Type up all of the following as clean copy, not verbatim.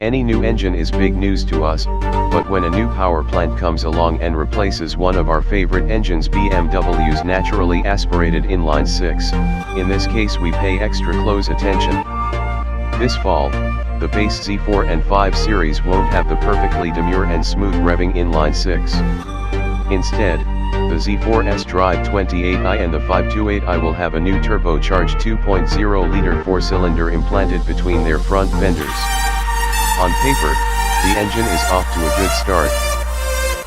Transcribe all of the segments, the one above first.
Any new engine is big news to us, but when a new power plant comes along and replaces one of our favorite engines, BMW's naturally aspirated inline-six, in this case we pay extra close attention. This fall, the base Z4 and 5 series won't have the perfectly demure and smooth revving inline-six. Instead, the Z4 sDrive28i and the 528i will have a new turbocharged 2.0-liter 4-cylinder implanted between their front fenders. On paper, the engine is off to a good start.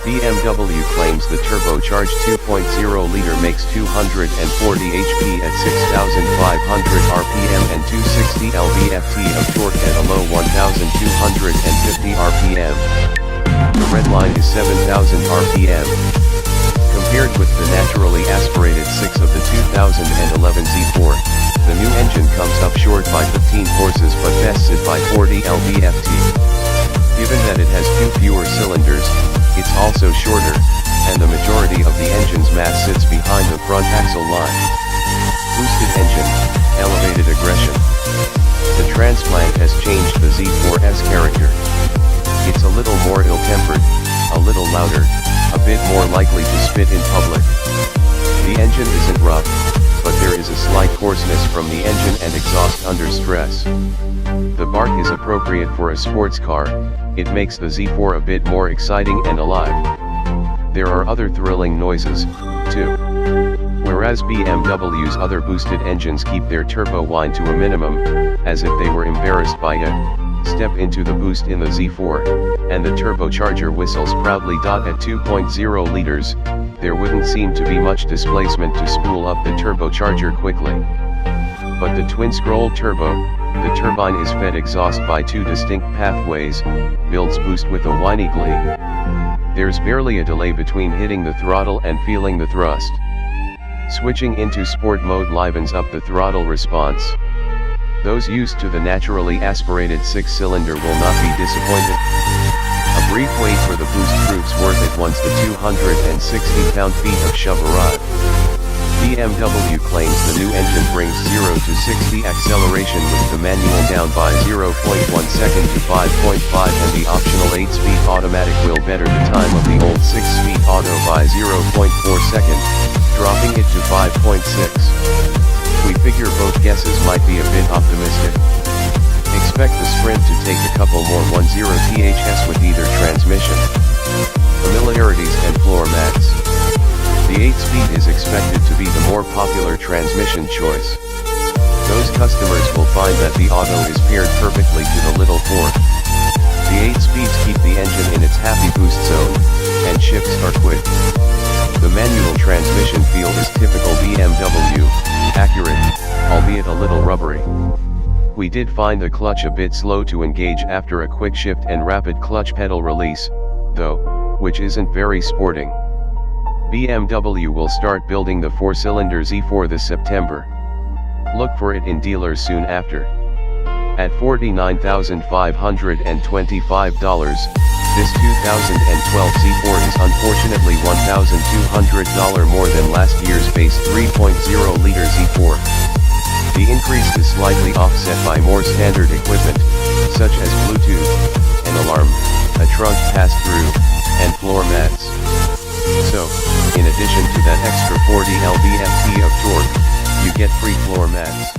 BMW claims the turbocharged 2.0-liter makes 240 HP at 6,500 RPM and 260 lb-ft of torque at a low 1,250 RPM. The red line is 7,000 RPM. Compared with the naturally aspirated 6 of the 2011 Z4, the new engine comes up short by 15 horses but bested by 40 lb-ft. Given that it has 2 fewer cylinders, it's also shorter, and the majority of the engine's mass sits behind the front axle line. Boosted engine, elevated aggression. The transplant has changed the Z4's character. It's a little more ill-tempered, a little louder, a bit more likely to spit in public. The engine isn't rough, but there is a slight coarseness from the engine and exhaust under stress. The bark is appropriate for a sports car. It makes the Z4 a bit more exciting and alive. There are other thrilling noises, too. Whereas BMW's other boosted engines keep their turbo whine to a minimum, as if they were embarrassed by it, step into the boost in the Z4, and the turbocharger whistles proudly. At 2.0 liters, there wouldn't seem to be much displacement to spool up the turbocharger quickly. But the twin-scroll turbo, the turbine is fed exhaust by 2 distinct pathways, builds boost with a whiny glee. There's barely a delay between hitting the throttle and feeling the thrust. Switching into sport mode livens up the throttle response. Those used to the naturally aspirated 6-cylinder will not be disappointed. A brief wait for the boost proves worth it once the 260 pound-feet of shove arrive. BMW claims the new engine brings 0 to 60 acceleration with the manual down by 0.1 second to 5.5, and the optional 8-speed automatic will better the time of the old 6-speed auto by 0.4 second, dropping it to 5.6. We figure both guesses might be a bit optimistic. Expect the Sprint to take a couple more 10ths with either transmission. Familiarities and floor mats. The 8-speed is expected to be the more popular transmission choice. Those customers will find that the auto is paired perfectly to the little 4. The 8 speeds keep the engine in its happy boost zone, and shifts are quick. The manual transmission feel is typical BMW, accurate, albeit a little rubbery. We did find the clutch a bit slow to engage after a quick shift and rapid clutch pedal release, though, which isn't very sporting. BMW will start building the 4-cylinder Z4 this September. Look for it in dealers soon after. At $49,525, this 2012 Z4 is unfortunately $1,200 more than last year's base 3.0-liter Z4. The increase is slightly offset by more standard equipment, such as Bluetooth, an alarm, a trunk pass-through, and floor mats. So, in addition to that extra 40 lb-ft of torque, you get free floor mats.